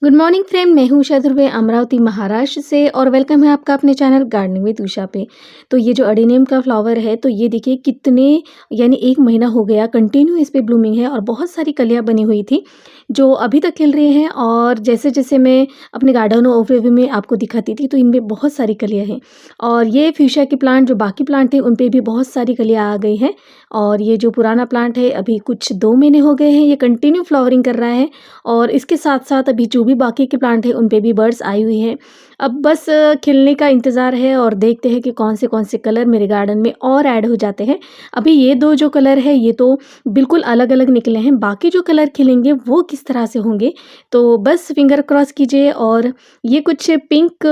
Good morning friend, मैं हूँ उषा ध्रुवे अमरावती महाराष्ट्र से और वेलकम है आपका अपने चैनल गार्डनिंग विद उषा पे। तो ये जो अडेनियम का फ्लावर है तो ये देखिए कितने यानी 1 महीना हो गया कंटिन्यू इस पे ब्लूमिंग है और बहुत सारी कलियाँ बनी हुई थी जो अभी तक खिल रही हैं। और जैसे-जैसे मैं अपने गार्डन ओवरव्यू में आपको दिखाती थी तो इनमें बहुत सारी कलियाँ हैं। और ये फ्यूशिया के प्लांट जो बाकी प्लांट थे उन पे भी बहुत सारी कलियाँ आ गई हैं। और ये जो पुराना प्लांट है अभी कुछ 2 महीने हो गए हैं ये कंटिन्यू फ्लावरिंग कर रहा है। और इसके साथ-साथ अभी जो भी बाकी के प्लांट हैं उन पे भी बर्ड्स आई हुई हैं। अब बस खिलने का इंतज़ार है और देखते हैं कि कौन से कलर मेरे गार्डन में और ऐड हो जाते हैं। अभी ये 2 जो कलर है ये तो बिल्कुल अलग-अलग निकले हैं, बाकी जो कलर खिलेंगे वो किस तरह से होंगे, तो बस फिंगर क्रॉस कीजिए। और ये कुछ पिंक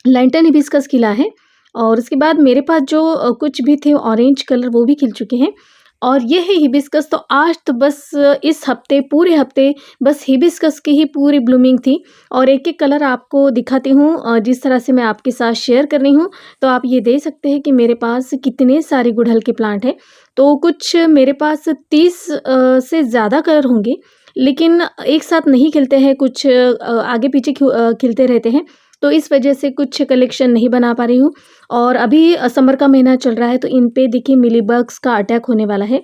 लैंटर्न हिबिस्कस खिला है और उसके बाद मेरे पास जो कुछ भी थे ऑरेंज कलर वो भी खिल चुके हैं। और ये है हिबिस्कस। तो आज तो बस इस हफ्ते पूरे हफ्ते बस हिबिस्कस की ही पूरी ब्लूमिंग थी। और एक-एक कलर आपको दिखाती हूँ जिस तरह से मैं आपके साथ शेयर कर रही हूँ। तो आप ये देख सकते हैं कि मेरे पास कितने सारे गुड़हल के प्लांट हैं। तो कुछ मेरे पास 30 से ज़्यादा कलर होंगे, लेकिन एक साथ नहीं खिलते हैं, कुछ आगे-पीछे खिलते रहते हैं। तो इस वजह से कुछ कलेक्शन नहीं बना पा रही हूँ। और अभी समर का महीना चल रहा है तो इन पे देखिए मिलीबग्स का अटैक होने वाला है,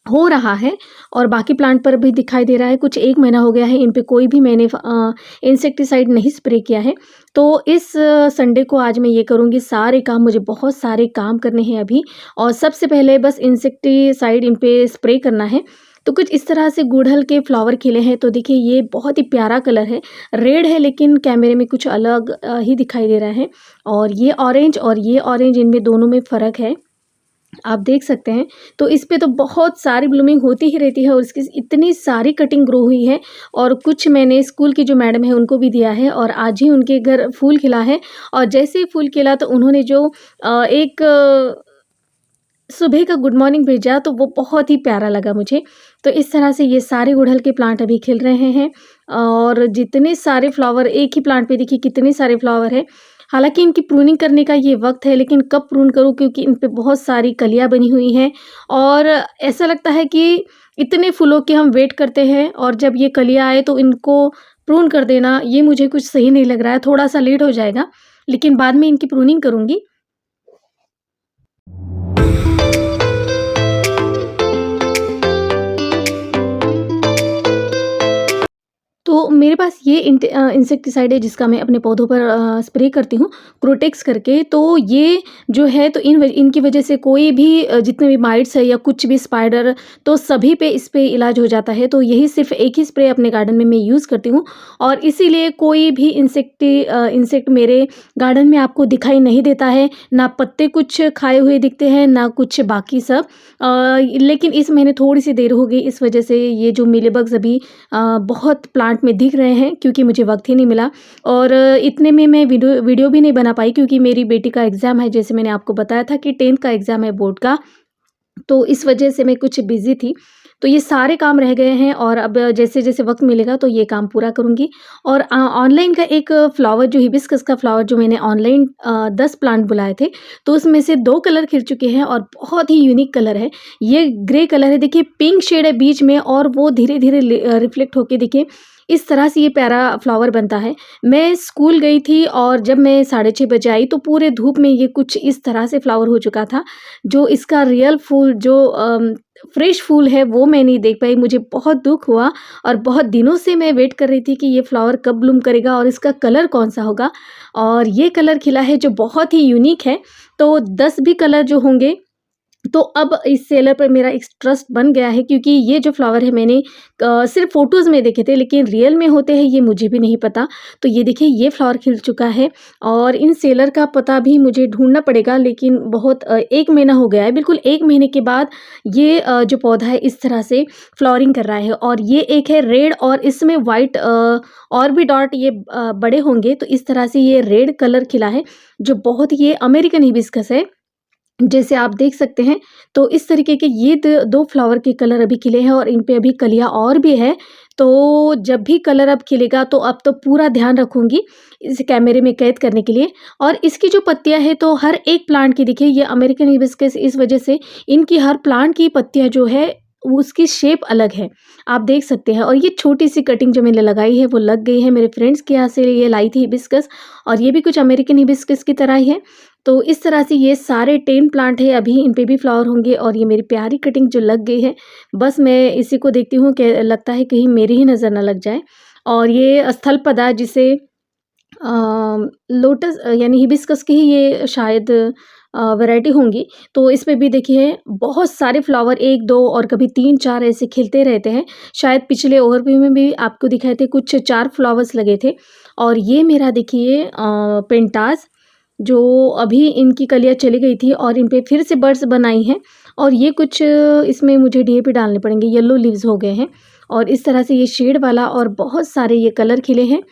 हो रहा है। और बाकी प्लांट पर भी दिखाई दे रहा है। कुछ 1 महीना हो गया है इन पे कोई भी मैंने इंसेक्टिसाइड नहीं स्प्रे किया है। तो इस संडे को आज मैं ये करूँगी सारे काम, मुझे बहुत सारे काम करने हैं अभी। और सबसे पहले बस इंसेक्टिसाइड इन पे स्प्रे करना है। तो कुछ इस तरह से गुड़हल के फ्लावर खिले हैं। तो देखिए ये बहुत ही प्यारा कलर है, रेड है लेकिन कैमरे में कुछ अलग ही दिखाई दे रहा है। और ये ऑरेंज इनमें दोनों में फ़र्क है, आप देख सकते हैं। तो इस पे तो बहुत सारी ब्लूमिंग होती ही रहती है और इसकी इतनी सारी कटिंग ग्रो हुई है। और कुछ मैंने स्कूल की जो मैडम है उनको भी दिया है और आज ही उनके घर फूल खिला है। और जैसे ही फूल खिला तो उन्होंने जो एक सुबह का गुड मॉर्निंग भेजा तो वो बहुत ही प्यारा लगा मुझे। तो इस तरह से ये सारे गुड़हल के प्लांट अभी खिल रहे हैं। और जितने सारे फ्लावर एक ही प्लांट पे देखिए कितने सारे फ्लावर हैं। हालाँकि इनकी प्रूनिंग करने का ये वक्त है, लेकिन कब प्रून करूँ क्योंकि इन पे बहुत सारी कलियाँ बनी हुई हैं। और ऐसा लगता है कि इतने फूलों की हम वेट करते हैं और जब ये कलियाँ आए तो इनको प्रून कर देना ये मुझे कुछ सही नहीं लग रहा है। थोड़ा-सा लेट हो जाएगा, लेकिन बाद में इनकी प्रूनिंग करूँगी। तो मेरे पास ये इंसेक्टिसाइड है जिसका मैं अपने पौधों पर स्प्रे करती हूँ क्रोटेक्स करके। तो ये जो है तो इनकी वजह से कोई भी जितने भी माइट्स है या कुछ भी स्पाइडर तो सभी पे इस पे इलाज हो जाता है। तो यही सिर्फ एक ही स्प्रे अपने गार्डन में मैं यूज़ करती हूँ और इसीलिए कोई भी इंसेक्ट मेरे गार्डन में आपको दिखाई नहीं देता है। ना पत्ते कुछ खाए हुए दिखते हैं ना कुछ बाकी सब। लेकिन इस महीने थोड़ी सी देर हो गई, इस वजह से ये जो मिलीबग्स अभी बहुत प्लांट में दिख रहे हैं क्योंकि मुझे वक्त ही नहीं मिला। और इतने में मैं वीडियो भी नहीं बना पाई क्योंकि मेरी बेटी का एग्ज़ाम है, जैसे मैंने आपको बताया था कि 10th का एग्ज़ाम है बोर्ड का। तो इस वजह से मैं कुछ बिज़ी थी। तो ये सारे काम रह गए हैं और अब जैसे-जैसे वक़्त मिलेगा तो ये काम पूरा करूँगी। और ऑनलाइन का एक फ्लावर जो हिबिस्कस का फ्लावर जो मैंने ऑनलाइन 10 प्लांट बुलाए थे, तो उसमें से 2 कलर खिल चुके हैं और बहुत ही यूनिक कलर है। ये ग्रे कलर है, देखिए पिंक शेड है बीच में और वो धीरे-धीरे रिफ्लेक्ट होके देखिए इस तरह से ये प्यारा फ्लावर बनता है। मैं स्कूल गई थी और जब मैं 6:30 बजे आई तो पूरे धूप में ये कुछ इस तरह से फ्लावर हो चुका था। जो इसका रियल फूल जो फ्रेश फूल है वो मैं नहीं देख पाई, मुझे बहुत दुःख हुआ। और बहुत दिनों से मैं वेट कर रही थी कि ये फ्लावर कब ब्लूम करेगा और इसका कलर कौन-सा होगा। और ये कलर खिला है जो बहुत ही यूनिक है। तो 10 भी कलर जो होंगे तो अब इस सेलर पर मेरा एक ट्रस्ट बन गया है क्योंकि ये जो फ्लावर है मैंने सिर्फ फ़ोटोज़ में देखे थे, लेकिन रियल में होते हैं ये मुझे भी नहीं पता। तो ये देखिए ये फ्लावर खिल चुका है और इन सेलर का पता भी मुझे ढूँढना पड़ेगा, लेकिन बहुत 1 महीना हो गया है, बिल्कुल 1 महीने के बाद ये जो पौधा है इस तरह से फ्लावरिंग कर रहा है। और ये एक है रेड और इसमें वाइट और भी डॉट ये बड़े होंगे। तो इस तरह से ये रेड कलर खिला है जो बहुत ये अमेरिकन हिबिस्कस है, जैसे आप देख सकते हैं। तो इस तरीके के ये 2 फ्लावर के कलर अभी खिले हैं और इन पे अभी कलियाँ और भी है। तो जब भी कलर अब खिलेगा तो अब तो पूरा ध्यान रखूँगी इसे कैमरे में कैद करने के लिए। और इसकी जो पत्तियाँ हैं तो हर एक प्लांट की देखिए ये अमेरिकन हिबिस्कस इस वजह से इनकी हर प्लांट की पत्तियाँ जो है उसकी शेप अलग है, आप देख सकते हैं। और ये छोटी-सी कटिंग जो मैंने लगाई है वो लग गई है। मेरे फ्रेंड्स के यहाँ से ये लाई थी हिबिस्कस, और ये भी कुछ अमेरिकन हिबिस्कस की तरह ही है। तो इस तरह से ये सारे 10 प्लांट है, अभी इन पे भी फ्लावर होंगे, और ये मेरी प्यारी कटिंग जो लग गई है, बस मैं इसी को देखती हूँ कि लगता है कहीं मेरी ही नज़र ना लग जाए। और ये स्थलपदा जिसे लोटस यानी हिबिस्कस की ही ये शायद वैरायटी होंगी। तो इसमें भी देखिए बहुत सारे फ्लावर 1, 2 और कभी 3, 4 ऐसे खिलते रहते हैं। शायद पिछले ओवरव्यू में भी आपको दिखाए थे, कुछ 4 फ्लावर्स लगे थे। और ये मेरा देखिए पेंटास, जो अभी इनकी कलियाँ चली गई थी और इन पे फिर से बड्स बनाई हैं। और ये कुछ इसमें मुझे डीएपी डालने पड़ेंगे, येलो लीव्स हो गए हैं। और इस तरह से ये शेड वाला और बहुत सारे ये कलर खिले हैं।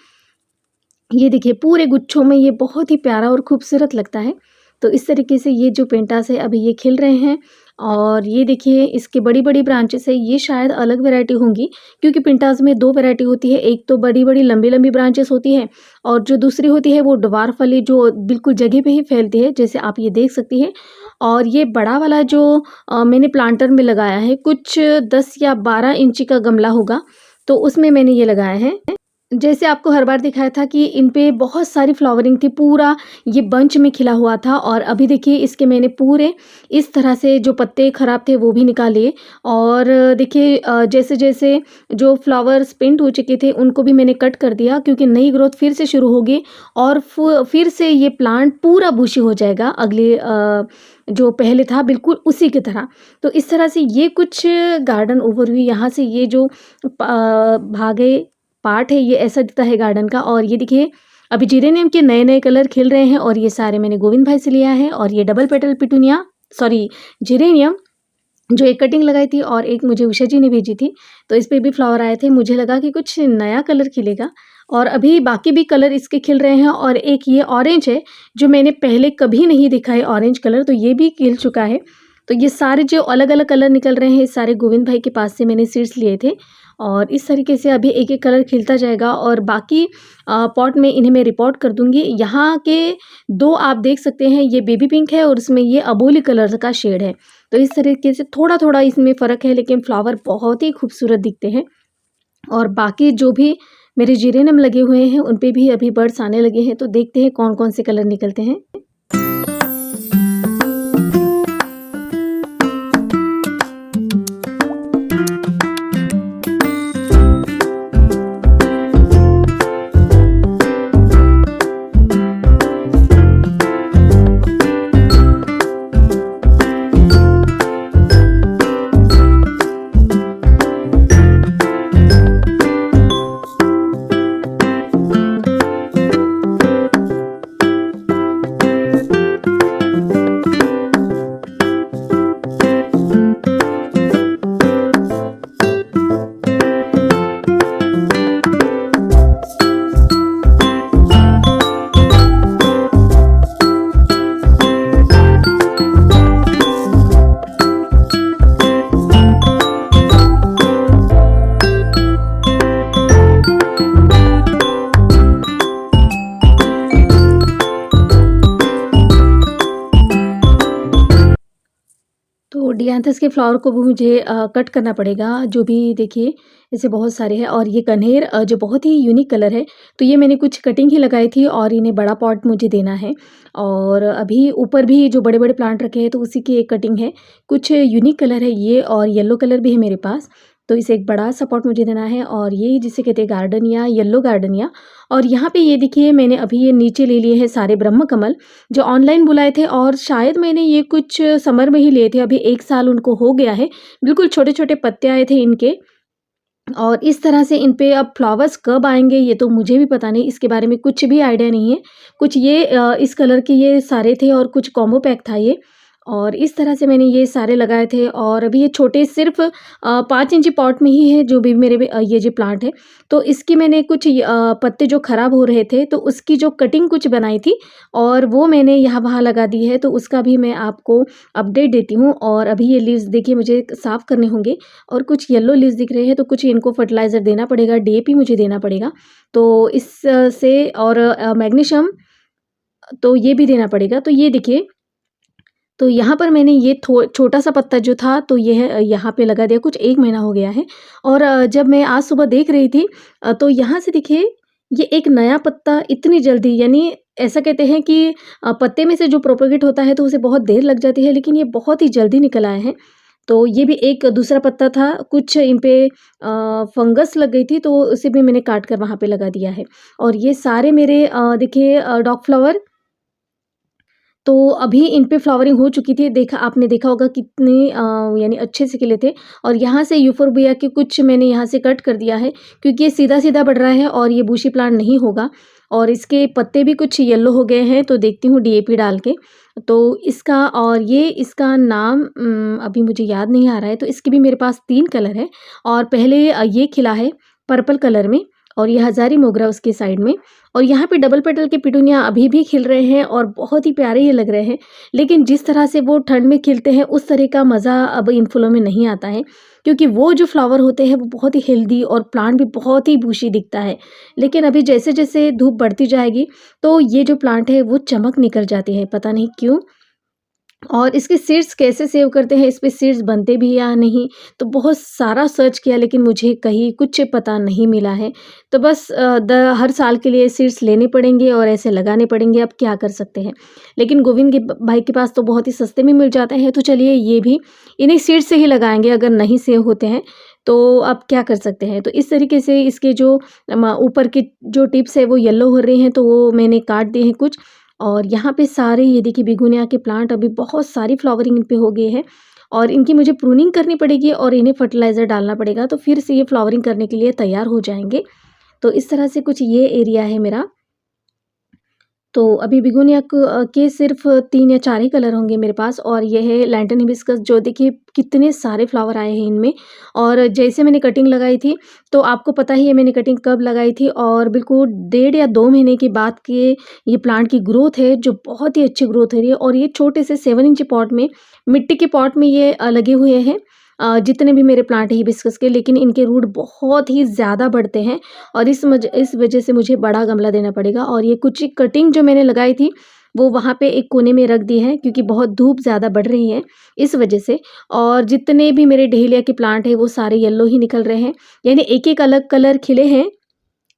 ये देखिए पूरे गुच्छों में ये बहुत ही प्यारा और खूबसूरत लगता है। तो इस तरीके से ये जो पेंटास है अभी ये खिल रहे हैं। और ये देखिए इसकी बड़ी-बड़ी ब्रांचेस है, ये शायद अलग वैरायटी होंगी, क्योंकि पेंटास में 2 वैरायटी होती है। एक तो बड़ी-बड़ी लंबी-लंबी ब्रांचेस होती है, और जो दूसरी होती है वो ड्वार्फ वाली, जो बिल्कुल जगह पे ही फैलती है, जैसे आप ये देख सकती हैं। और ये बड़ा वाला जो मैंने प्लांटर में लगाया है, कुछ 10 या 12 इंची का गमला होगा, तो उसमें मैंने ये लगाया है। जैसे आपको हर बार दिखाया था कि इन पे बहुत सारी फ्लावरिंग थी, पूरा ये बंच में खिला हुआ था। और अभी देखिए इसके मैंने पूरे इस तरह से जो पत्ते खराब थे वो भी निकाले। और देखिए जैसे-जैसे जो फ्लावर्स पेंट हो चुके थे उनको भी मैंने कट कर दिया, क्योंकि नई ग्रोथ फिर से शुरू होगी, और फिर से ये प्लांट पूरा बुशी हो जाएगा अगले जो पहले था बिल्कुल उसी की तरह। तो इस तरह से ये कुछ गार्डन ओवरव्यू यहाँ से ये जो भागे पार्ट है ये ऐसा दिखता है गार्डन का। और ये देखिए अभी जिरेनियम के नए-नए कलर खिल रहे हैं, और ये सारे मैंने गोविंद भाई से लिया है। और ये double petal petunia, sorry, geranium, जो एक कटिंग लगाई थी और एक मुझे उषा जी ने भेजी थी, तो इस पे भी फ्लावर आए थे। मुझे लगा कि कुछ नया कलर खिलेगा, और अभी बाकी भी कलर इसके खिल रहे हैं। और एक ये ऑरेंज है जो मैंने पहले कभी नहीं देखा है ऑरेंज कलर, तो ये भी खिल चुका है। तो ये सारे जो अलग-अलग कलर निकल रहे हैं, ये सारे गोविंद भाई के पास से मैंने सीड्स लिए थे। और इस तरीके से अभी एक-एक कलर खिलता जाएगा, और बाकी पॉट में इन्हें मैं रिपोर्ट कर दूँगी। यहाँ के 2 आप देख सकते हैं, ये बेबी पिंक है और उसमें ये अबोली कलर का शेड है। तो इस तरीके से थोड़ा-थोड़ा इसमें फ़र्क है, लेकिन फ्लावर बहुत ही खूबसूरत दिखते हैं। और बाकी जो भी मेरे जिरेनियम लगे हुए हैं उन पे भी अभी बर्ड्स आने लगे हैं, तो देखते हैं कौन-कौन से कलर निकलते हैं। तो डियांथस के फ्लावर को भी मुझे कट करना पड़ेगा, जो भी देखिए ऐसे बहुत सारे हैं। और ये कनेर जो बहुत ही यूनिक कलर है, तो ये मैंने कुछ कटिंग ही लगाई थी, और इन्हें बड़ा पॉट मुझे देना है। और अभी ऊपर भी जो बड़े-बड़े प्लांट रखे हैं तो उसी की एक कटिंग है। कुछ यूनिक कलर है ये, और येलो कलर भी है मेरे पास, तो इसे एक बड़ा सा पॉट मुझे देना है। और ये जिसे कहते हैं गार्डनिया, येलो गार्डनिया। और यहाँ पे ये देखिए मैंने अभी ये नीचे ले लिए हैं सारे ब्रह्म कमल, जो ऑनलाइन बुलाए थे, और शायद मैंने ये कुछ समर में ही लिए थे, अभी 1 साल उनको हो गया है। बिल्कुल छोटे-छोटे पत्ते आए थे इनके। और इस तरह से इन पे अब फ्लावर्स कब आएँगे ये तो मुझे भी पता नहीं, इसके बारे में कुछ भी आइडिया नहीं है। कुछ ये इस कलर के ये सारे थे, और कुछ कॉम्बो पैक था ये। और इस तरह से मैंने ये सारे लगाए थे, और अभी ये छोटे सिर्फ़ 5 इंची पॉट में ही है जो भी मेरे ये जो प्लांट है। तो इसकी मैंने कुछ पत्ते जो ख़राब हो रहे थे, तो उसकी जो कटिंग कुछ बनाई थी, और वो मैंने यहाँ-वहाँ लगा दी है, तो उसका भी मैं आपको अपडेट देती हूँ। और अभी ये लीव्स देखिए मुझे साफ़ करने होंगे, और कुछ येलो लीव्स दिख रहे हैं, तो कुछ इनको फर्टिलाइज़र देना पड़ेगा, डीएपी मुझे देना पड़ेगा। तो इस से और मैग्नीशियम, तो ये भी देना पड़ेगा। तो ये देखिए, तो यहाँ पर मैंने ये छोटा-सा पत्ता जो था तो यह यहाँ पे लगा दिया, कुछ 1 महीना हो गया है। और जब मैं आज सुबह देख रही थी तो यहाँ से देखिए ये एक नया पत्ता इतनी जल्दी, यानी ऐसा कहते हैं कि पत्ते में से जो प्रोपेगेट होता है तो उसे बहुत देर लग जाती है, लेकिन ये बहुत ही जल्दी निकल आए हैं। तो ये भी एक दूसरा पत्ता था, कुछ इन पे फंगस लग गई थी तो उसे भी मैंने काट कर वहाँ पे लगा दिया है। और ये सारे मेरे देखिए डॉग फ्लावर तो अभी इन पे फ्लावरिंग हो चुकी थी। देखा आपने देखा होगा कितने यानी अच्छे से खिले थे। और यहाँ से यूफोर्बिया के कुछ मैंने यहाँ से कट कर दिया है, क्योंकि ये सीधा-सीधा बढ़ रहा है और ये बुशी प्लांट नहीं होगा। और इसके पत्ते भी कुछ येलो हो गए हैं, तो देखती हूँ डीएपी डाल के। तो इसका और ये इसका नाम अभी मुझे याद नहीं आ रहा है, तो इसके भी मेरे पास 3 कलर है। और पहले ये खिला है पर्पल कलर में, और ये हज़ारी मोगरा उसके साइड में। और यहाँ पे डबल पेटल के पिटूनिया अभी भी खिल रहे हैं और बहुत ही प्यारे ये लग रहे हैं। लेकिन जिस तरह से वो ठंड में खिलते हैं उस तरह का मज़ा अब इन फूलों में नहीं आता है, क्योंकि वो जो फ्लावर होते हैं वो बहुत ही हेल्दी और प्लांट भी बहुत ही बुशी दिखता है। लेकिन अभी जैसे-जैसे धूप बढ़ती जाएगी तो ये जो प्लांट है वो चमक निकल जाती है, पता नहीं क्यों? और इसके सीड्स कैसे सेव करते हैं, इस पे सीड्स बनते भी या नहीं, तो बहुत सारा सर्च किया लेकिन मुझे कहीं कुछ पता नहीं मिला है। तो बस हर साल के लिए सीड्स लेने पड़ेंगे और ऐसे लगाने पड़ेंगे, अब क्या कर सकते हैं। लेकिन गोविंद के भाई के पास तो बहुत ही सस्ते में मिल जाते हैं, तो चलिए ये भी इन्हीं सीड्स से ही लगाएंगे, अगर नहीं सेव होते हैं तो अब क्या कर सकते हैं। तो इस तरीके से इसके जो ऊपर के जो टिप्स है वो येलो हो रहे हैं, तो वो मैंने काट दिए हैं कुछ। और यहाँ पे सारे ये देखिए बिगोनिया के प्लांट अभी बहुत सारी फ्लावरिंग इन पे हो गई है, और इनकी मुझे प्रूनिंग करनी पड़ेगी और इन्हें फर्टिलाइज़र डालना पड़ेगा, तो फिर से ये फ्लावरिंग करने के लिए तैयार हो जाएँगे। तो इस तरह से कुछ ये एरिया है मेरा। तो अभी बिगोनिया के सिर्फ़ 3 या 4 ही कलर होंगे मेरे पास, और ये है लैंटन हिबिस्कस, जो देखिए कितने सारे फ्लावर आए हैं इनमें। और जैसे मैंने कटिंग लगाई थी, तो आपको पता ही है मैंने कटिंग कब लगाई थी, और बिल्कुल 1.5 या 2 महीने के बाद के ये प्लांट की ग्रोथ है, जो बहुत ही अच्छी ग्रोथ हो रही है। और ये छोटे से 7 इंच पॉट में, मिट्टी के पॉट में ये लगे हुए हैं, जितने भी मेरे प्लांट हैं हिबिस्कस के, लेकिन इनके रूट बहुत ही ज़्यादा बढ़ते हैं, और इस वजह से मुझे बड़ा गमला देना पड़ेगा। और ये कुछ कटिंग जो मैंने लगाई थी वो वहाँ पे एक कोने में रख दी है, क्योंकि बहुत धूप ज़्यादा बढ़ रही है इस वजह से। और जितने भी मेरे डहेलिया के प्लांट हैं वो सारे येलो ही निकल रहे हैं, यानी एक-एक अलग कलर खिले हैं,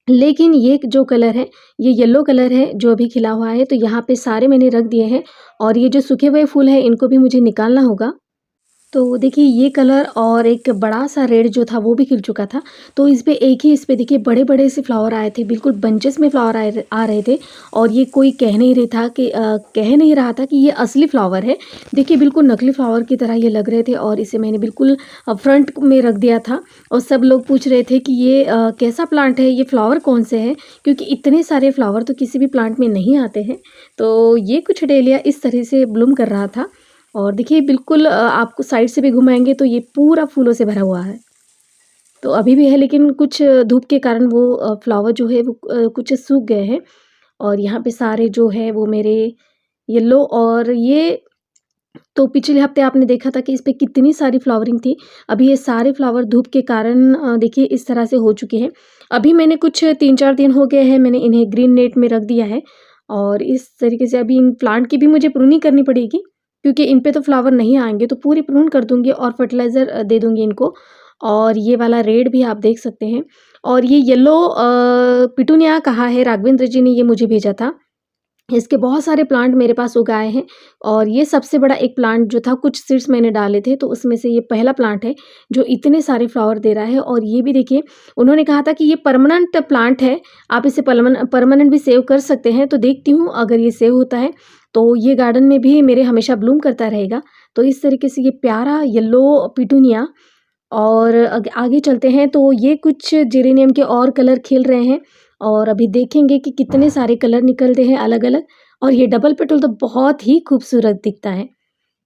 लेकिन ये जो कलर है ये येलो कलर है जो अभी खिला हुआ है। तो यहाँ पे सारे मैंने रख दिए हैं, और ये जो सूखे हुए फूल हैं इनको भी मुझे निकालना होगा। तो देखिए ये कलर और एक बड़ा-सा रेड जो था वो भी खिल चुका था। तो इस पे देखिए बड़े-बड़े से फ्लावर आए थे, बिल्कुल बंचेस में फ्लावर आ रहे थे। और ये कोई कह नहीं रहा था कि ये असली फ्लावर है। देखिए बिल्कुल नकली फ्लावर की तरह ये लग रहे थे, और इसे मैंने बिल्कुल फ्रंट में रख दिया था। और सब लोग पूछ रहे थे कि ये कैसा प्लांट है, ये फ्लावर कौन से हैं? क्योंकि इतने सारे फ्लावर तो किसी भी प्लांट में नहीं आते हैं। तो ये कुछ डेलिया इस तरह से ब्लूम कर रहा था। और देखिए बिल्कुल आपको साइड से भी घुमाएँगे तो ये पूरा फूलों से भरा हुआ है। तो अभी भी है, लेकिन कुछ धूप के कारण वो फ्लावर जो है वो कुछ सूख गए हैं। और यहाँ पे सारे जो है वो मेरे येलो, और ये तो पिछले हफ्ते आपने देखा था कि इस पे कितनी सारी फ्लावरिंग थी। अभी ये सारे फ्लावर धूप के कारण देखिए इस तरह से हो चुके हैं। अभी मैंने कुछ 3-4 दिन हो गए हैं मैंने इन्हें ग्रीन नेट में रख दिया है, और इस तरीके से अभी इन प्लांट की भी मुझे प्रूनिंग करनी पड़ेगी, क्योंकि इन पे तो फ्लावर नहीं आएँगे, तो पूरी प्रून कर दूँगी और फर्टिलाइज़र दे दूँगी इनको। और ये वाला रेड भी आप देख सकते हैं। और ये येलो पिटूनिया कहा है, राघवेंद्र जी ने ये मुझे भेजा था। इसके बहुत सारे प्लांट मेरे पास उगाए हैं, और ये सबसे बड़ा एक प्लांट जो था, कुछ सीड्स मैंने डाले थे तो उसमें से ये पहला प्लांट है जो इतने सारे फ्लावर दे रहा है। और ये भी देखिए उन्होंने कहा था कि ये परमानेंट प्लांट है, आप इसे परमानेंट भी सेव कर सकते हैं। तो देखती हूँ अगर ये सेव होता है तो ये गार्डन में भी मेरे हमेशा ब्लूम करता रहेगा। तो इस तरीके से ये प्यारा येलो पिटूनिया। और आगे चलते हैं तो ये कुछ जेरेनियम के और कलर खिल रहे हैं, और अभी देखेंगे कि कितने सारे कलर निकलते हैं अलग-अलग। और ये डबल पेटल तो बहुत ही खूबसूरत दिखता है।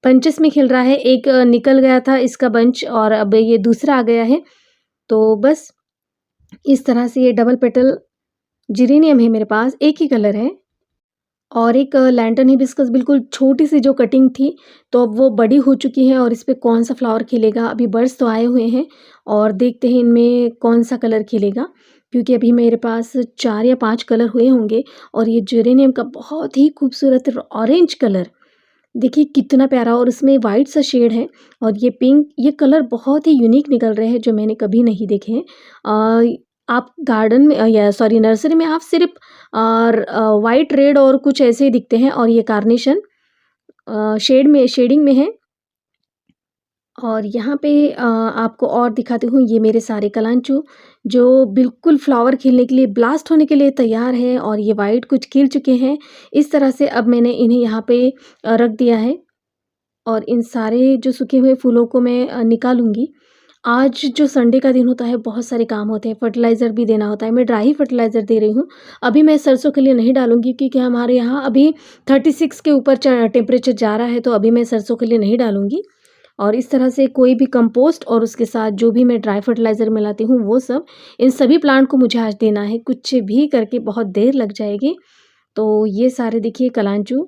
बंचेस में खिल रहा है, एक निकल गया था इसका बंच और अब ये दूसरा आ गया है। तो बस इस तरह से ये डबल पेटल जेरेनियम है मेरे पास, एक ही कलर है। और एक लैंटर्न हिबिस्कस बिल्कुल छोटी-सी जो कटिंग थी, तो अब वो बड़ी हो चुकी है, और इस पे कौन-सा फ्लावर खिलेगा। अभी बड्स तो आए हुए हैं, और देखते हैं इनमें कौन-सा कलर खिलेगा, क्योंकि अभी मेरे पास 4 या 5 कलर हुए होंगे। और ये जेरेनियम का बहुत ही खूबसूरत ऑरेंज कलर, देखिए कितना प्यारा और इसमें वाइट सा शेड है और ये पिंक, ये कलर बहुत ही यूनिक निकल रहे हैं जो मैंने कभी नहीं देखे हैं। आप गार्डन में या सॉरी नर्सरी में आप सिर्फ़ वाइट, रेड और कुछ ऐसे ही दिखते हैं और ये कार्नेशन शेडिंग में है। और यहाँ पे आपको और दिखाती हूँ, ये मेरे सारे कलांचो जो बिल्कुल फ्लावर खिलने के लिए, ब्लास्ट होने के लिए तैयार है और ये वाइट कुछ खिल चुके हैं। इस तरह से अब मैंने इन्हें यहाँ पे रख दिया है और इन सारे जो सूखे हुए फूलों को मैं निकालूँगी। आज जो संडे का दिन होता है, बहुत सारे काम होते हैं, फर्टिलाइज़र भी देना होता है। मैं ड्राई फर्टिलाइज़र दे रही हूँ। अभी मैं सरसों के लिए नहीं डालूँगी क्योंकि हमारे यहाँ अभी 36 के ऊपर टेम्परेचर जा रहा है, तो अभी मैं सरसों के लिए नहीं डालूँगी। और इस तरह से कोई भी कंपोस्ट और उसके साथ जो भी मैं ड्राई फर्टिलाइज़र मिलाती हूँ वो सब, इन सभी प्लांट को मुझे आज देना है। कुछ भी करके बहुत देर लग जाएगी। तो ये सारे देखिए कलांचू,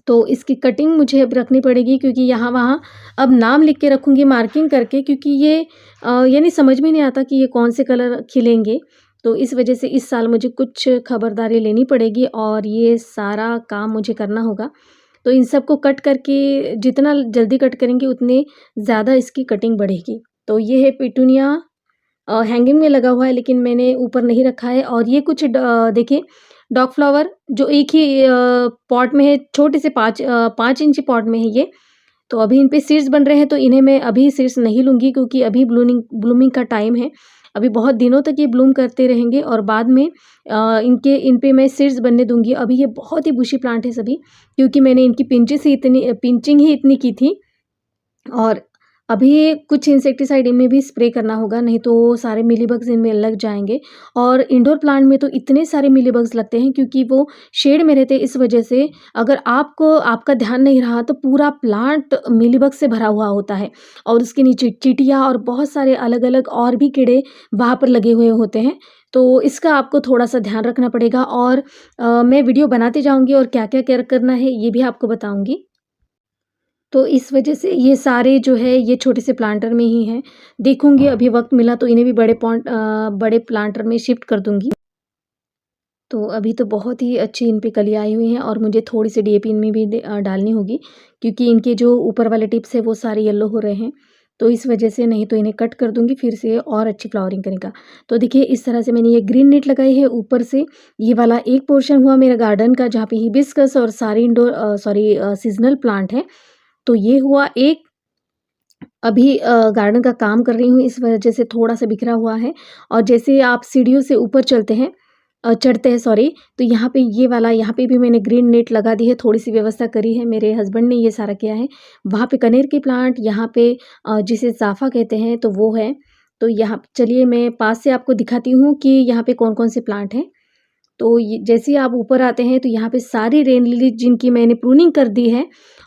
तो इसकी कटिंग मुझे अब रखनी पड़ेगी क्योंकि यहाँ-वहाँ अब नाम लिख के रखूँगी मार्किंग करके, क्योंकि ये यानी समझ में नहीं आता कि ये कौन से कलर खिलेंगे। तो इस वजह से इस साल मुझे कुछ खबरदारी लेनी पड़ेगी और ये सारा काम मुझे करना होगा। तो इन सबको कट करके जितना जल्दी कट करेंगे उतने ज़्यादा इसकी कटिंग बढ़ेगी। तो ये है पिटूनिया, हैंगिंग में लगा हुआ है लेकिन मैंने ऊपर नहीं रखा है। और ये कुछ देखिए डॉग फ्लावर जो एक ही पॉट में है, छोटे से 5 इंची पॉट में है ये। तो अभी इन पे सीड्स बन रहे हैं, तो इन्हें मैं अभी सीड्स नहीं लूँगी क्योंकि अभी ब्लूमिंग का टाइम है। अभी बहुत दिनों तक ये ब्लूम करते रहेंगे और बाद में इन पे मैं सीड्स बनने दूँगी। अभी ये बहुत ही बुशी प्लांट है सभी, क्योंकि मैंने इनकी पिंचिंग ही इतनी की थी। और अभी कुछ इंसेक्टिसाइड इनमें भी स्प्रे करना होगा, नहीं तो सारे मिलीबग्स इनमें लग जाएँगे। और इंडोर प्लांट में तो इतने सारे मिलीबग्स लगते हैं क्योंकि वो शेड में रहते हैं, इस वजह से अगर आपका ध्यान नहीं रहा तो पूरा प्लांट मिलीबग से भरा हुआ होता है और उसके नीचे चींटियाँ और बहुत सारे अलग-अलग और भी कीड़े वहाँ पर लगे हुए होते हैं। तो इसका आपको थोड़ा-सा ध्यान रखना पड़ेगा और मैं वीडियो बनाती जाऊँगी और क्या-क्या केयर करना है ये भी आपको बताऊँगी। तो इस वजह से ये सारे जो है ये छोटे से प्लांटर में ही हैं। देखूँगी अभी वक़्त मिला तो इन्हें भी बड़े प्लांटर में शिफ्ट कर दूँगी। तो अभी तो बहुत ही अच्छी इन पे कलियाँ आई हुई हैं और मुझे थोड़ी-सी डीएपी इनमें भी डालनी होगी क्योंकि इनके जो ऊपर वाले टिप्स हैं वो सारे येलो हो रहे हैं। तो इस वजह से, नहीं तो इन्हें कट कर दूँगी फिर से और अच्छी फ्लावरिंग करेगा। तो देखिए इस तरह से मैंने ये ग्रीन नेट लगाई है ऊपर से। ये वाला एक पोर्शन हुआ मेरा गार्डन का जहाँ पे हिबिस्कस और सारे सीज़नल प्लांट हैं। तो ये हुआ एक। अभी गार्डन का काम कर रही हूँ इस वजह से थोड़ा-सा बिखरा हुआ है। और जैसे आप सीढ़ियों से ऊपर चढ़ते हैं सॉरी, तो यहाँ पे ये वाला, यहाँ पे भी मैंने ग्रीन नेट लगा दी है, थोड़ी-सी व्यवस्था करी है, मेरे हस्बैंड ने ये सारा किया है। वहाँ पे कनेर के प्लांट, यहाँ पे जिसे चाफ़ा कहते हैं तो वो है। तो यहाँ चलिए मैं पास से आपको दिखाती हूँ कि यहाँ पे कौन-कौन से प्लांट हैं। तो ये जैसे ही आप ऊपर आते हैं तो यहाँ पे सारी रेन लिली जिनकी मैंने प्रूनिंग कर दी है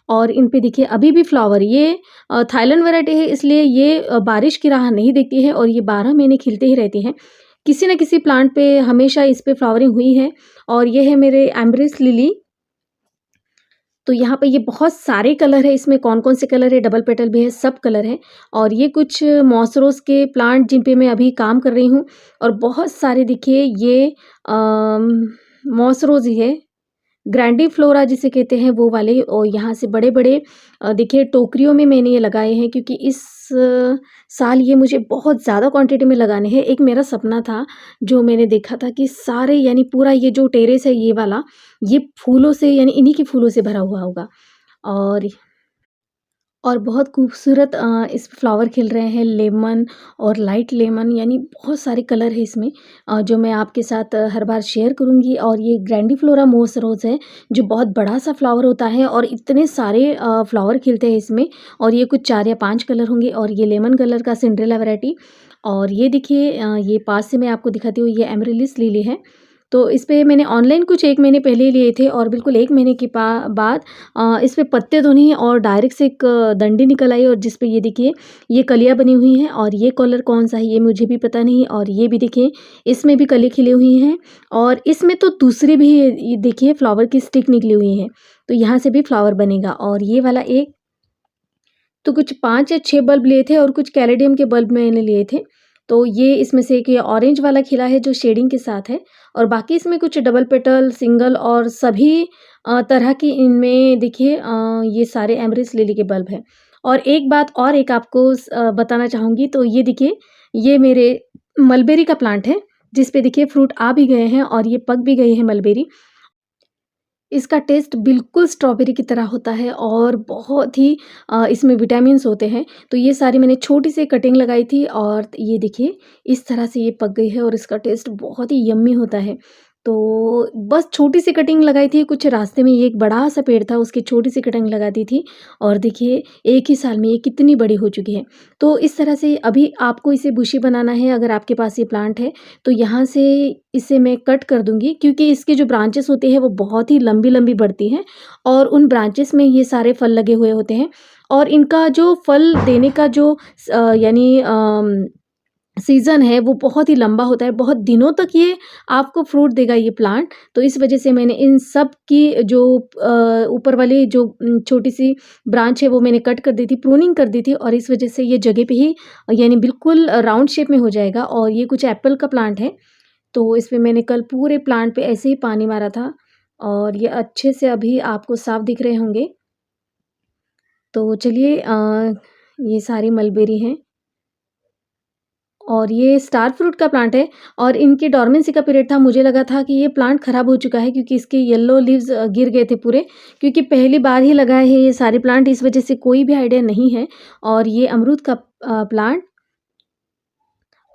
और इन पे देखिए अभी भी फ्लावर, ये थाईलैंड वैरायटी है इसलिए ये बारिश की राह नहीं देखती है और ये 12 महीने खिलते ही रहती हैं। किसी न किसी प्लांट पे हमेशा इस पे फ्लावरिंग हुई है। और ये है मेरे एम्ब्रेस लिली। तो यहाँ पे ये बहुत सारे कलर है, इसमें कौन-कौन से कलर है, डबल पेटल भी है, सब कलर है। और ये कुछ मॉस के प्लांट जिन पे मैं अभी काम कर रही हूँ। और बहुत सारे देखिए ये मॉस ही है, ग्रैंडिफ्लोरा जिसे कहते हैं वो वाले। और यहाँ से बड़े-बड़े देखिए टोकरियों में मैंने ये लगाए हैं क्योंकि इस साल ये मुझे बहुत ज़्यादा क्वांटिटी में लगाने हैं। एक मेरा सपना था जो मैंने देखा था कि सारे यानी पूरा ये जो टेरेस है ये वाला, ये फूलों से यानी इन्हीं के फूलों से भरा हुआ होगा। और बहुत खूबसूरत इस फ्लावर खिल रहे हैं, लेमन और लाइट लेमन, यानी बहुत सारे कलर हैं इसमें जो मैं आपके साथ हर बार शेयर करूँगी। और ये ग्रैंडिफ्लोरा मोस रोज़ है जो बहुत बड़ा-सा फ्लावर होता है और इतने सारे फ्लावर खिलते हैं इसमें। और ये कुछ 4 या 5 कलर होंगे और ये लेमन कलर का सिंड्रेला वैरायटी। और ये देखिए ये पास से मैं आपको दिखाती हूँ, ये एमरेलिस लिली है। तो इस पे मैंने ऑनलाइन कुछ 1 महीने पहले ही लिए थे और बिल्कुल 1 महीने के बाद इस पे पत्ते तो नहीं और डायरेक्ट से एक डंडी निकल आई और जिस पे ये देखिए ये कलियाँ बनी हुई हैं। और ये कलर कौन-सा है ये मुझे भी पता नहीं। और ये भी देखिए इसमें भी कली खिली हुई हैं और इसमें तो दूसरी भी ये देखिए फ्लावर की स्टिक निकली हुई है। तो यहाँ से भी फ्लावर बनेगा। और ये वाला एक, तो कुछ 5 या 6 बल्ब लिए थे और कुछ कैलेडियम के बल्ब मैंने लिए थे। तो ये इसमें से एक ये ऑरेंज वाला खिला है जो शेडिंग के साथ है और बाकी इसमें कुछ डबल पेटल, सिंगल और सभी तरह की इनमें देखिए ये सारे एमरिस लिली के बल्ब हैं। और एक बात और एक आपको बताना चाहूँगी तो ये देखिए, ये मेरे मलबेरी का प्लांट है, जिस पे देखिए फ्रूट आ भी गए हैं और ये पक भी गई है मलबेरी। इसका टेस्ट बिल्कुल स्ट्रॉबेरी की तरह होता है और बहुत ही इसमें विटामिन्स होते हैं। तो ये सारी मैंने छोटी-सी कटिंग लगाई थी और ये देखिए इस तरह से ये पक गई है और इसका टेस्ट बहुत ही यम्मी होता है। तो बस छोटी-सी कटिंग लगाई थी, कुछ रास्ते में ये एक बड़ा-सा पेड़ था, उसकी छोटी-सी कटिंग लगा दी थी और देखिए 1 ही साल में ये कितनी बड़ी हो चुकी है। तो इस तरह से अभी आपको इसे बुशी बनाना है, अगर आपके पास ये प्लांट है, तो यहाँ से इसे मैं कट कर दूँगी क्योंकि इसके जो ब्रांचेस होती हैं वो बहुत ही लंबी-लंबी बढ़ती हैं और उन ब्रांचेस में ये सारे फल लगे हुए होते हैं और इनका जो फल देने का जो यानी सीज़न है वो बहुत ही लंबा होता है, बहुत दिनों तक ये आपको फ्रूट देगा ये प्लांट। तो इस वजह से मैंने इन सब की जो ऊपर वाली जो छोटी-सी ब्रांच है वो मैंने कट कर दी थी, प्रूनिंग कर दी थी और इस वजह से ये जगह पे ही यानी बिल्कुल राउंड शेप में हो जाएगा और ये कुछ एप्पल का प्लांट है। तो इसमें मैंने कल पूरे प्लांट पे ऐसे ही पानी मारा था और ये अच्छे से अभी आपको साफ दिख रहे होंगे। तो चलिए ये सारी मलबेरी हैं और ये स्टार फ्रूट का प्लांट है और इनकी डोरमेंसी का पीरियड था। मुझे लगा था कि ये प्लांट खराब हो चुका है क्योंकि इसके येलो लीव्स गिर गए थे पूरे, क्योंकि पहली बार ही लगाए हैं ये सारे प्लांट, इस वजह से कोई भी आइडिया नहीं है। और ये अमरूद का प्लांट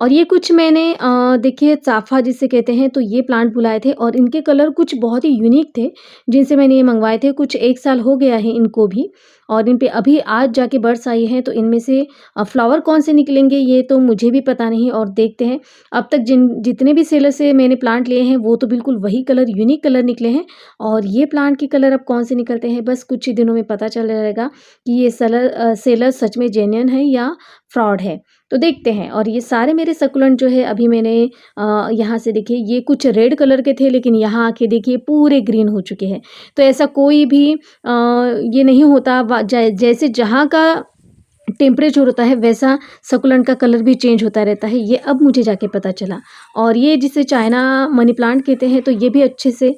और ये कुछ मैंने देखिए चाफ़ा जिसे कहते हैं, तो ये प्लांट बुलाए थे और इनके कलर कुछ बहुत ही यूनिक थे, जिनसे मैंने ये मँगवाए थे। कुछ 1 साल हो गया है इनको भी और इन पे अभी आज जाके बड्स आई हैं, तो इनमें से फ्लावर कौन से निकलेंगे ये तो मुझे भी पता नहीं और देखते हैं। अब तक जितने भी सेलर से मैंने प्लांट लिए हैं, वो तो बिल्कुल वही कलर, यूनिक कलर निकले हैं और ये प्लांट के कलर अब कौन से निकलते हैं, बस कुछ ही दिनों में पता चल जाएगा कि ये सेलर सच में जेन्युइन है या फ्रॉड है। तो देखते हैं। और ये सारे मेरे सकुलेंट जो है अभी मैंने यहाँ से देखिए ये कुछ रेड कलर के थे लेकिन यहाँ आके देखिए पूरे ग्रीन हो चुके हैं। तो ऐसा कोई भी ये नहीं होता, जैसे जहाँ का टेम्परेचर होता है वैसा सकुलेंट का कलर भी चेंज होता रहता है, ये अब मुझे जाके पता चला। और ये जिसे चाइना मनी प्लांट कहते हैं, तो ये भी अच्छे से,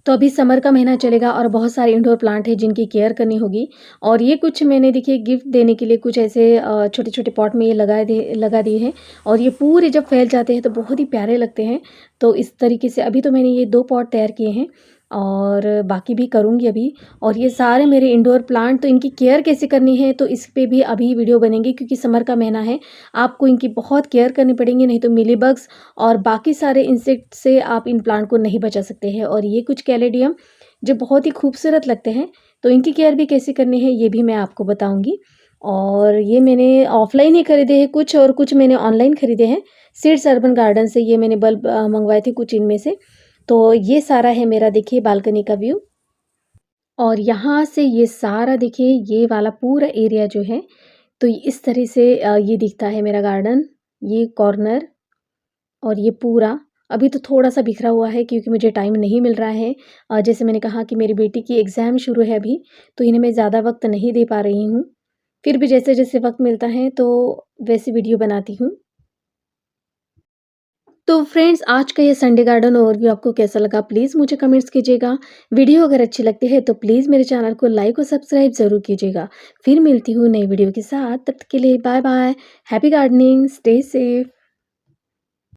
तो अभी समर का महीना चलेगा और बहुत सारे इंडोर प्लांट हैं जिनकी केयर करनी होगी। और ये कुछ मैंने देखिए गिफ्ट देने के लिए कुछ ऐसे छोटे-छोटे पॉट में ये लगा दिए हैं और ये पूरे जब फैल जाते हैं तो बहुत ही प्यारे लगते हैं। तो इस तरीके से अभी तो मैंने ये 2 पॉट तैयार किए हैं और बाकी भी करूँगी अभी। और ये सारे मेरे इंडोर प्लांट, तो इनकी केयर कैसे करनी है तो इस पे भी अभी वीडियो बनेंगी क्योंकि समर का महीना है। आपको इनकी बहुत केयर करनी पड़ेंगी, नहीं तो मिलीबग्स और बाकी सारे इंसेक्ट से आप इन प्लांट को नहीं बचा सकते हैं। और ये कुछ कैलेडियम जो बहुत ही खूबसूरत लगते हैं, तो इनकी केयर भी कैसे करनी है ये भी मैं आपको बताऊँगी। और ये मैंने ऑफ़लाइन ही खरीदे हैं कुछ और कुछ मैंने ऑनलाइन खरीदे हैं। सीड्स अर्बन गार्डन से ये मैंने बल्ब मँगवाए थे कुछ इनमें से। तो ये सारा है मेरा देखिए बालकनी का व्यू और यहाँ से ये सारा देखिए ये वाला पूरा एरिया जो है, तो इस तरह से ये दिखता है मेरा गार्डन, ये कॉर्नर और ये पूरा। अभी तो थोड़ा-सा बिखरा हुआ है क्योंकि मुझे टाइम नहीं मिल रहा है। जैसे मैंने कहा कि मेरी बेटी की एग्ज़ाम शुरू है अभी, तो इन्हें मैं ज़्यादा वक़्त नहीं दे पा रही हूँ। फिर भी जैसे-जैसे वक़्त मिलता है तो वैसे वीडियो बनाती हूँ। तो फ्रेंड्स, आज का ये संडे गार्डन ओवरव्यू आपको कैसा लगा प्लीज़ मुझे कमेंट्स कीजिएगा। वीडियो अगर अच्छी लगती है तो प्लीज़ मेरे चैनल को लाइक और सब्सक्राइब ज़रूर कीजिएगा। फिर मिलती हूँ नई वीडियो के साथ, तब तक के लिए bye bye. Happy gardening, stay safe.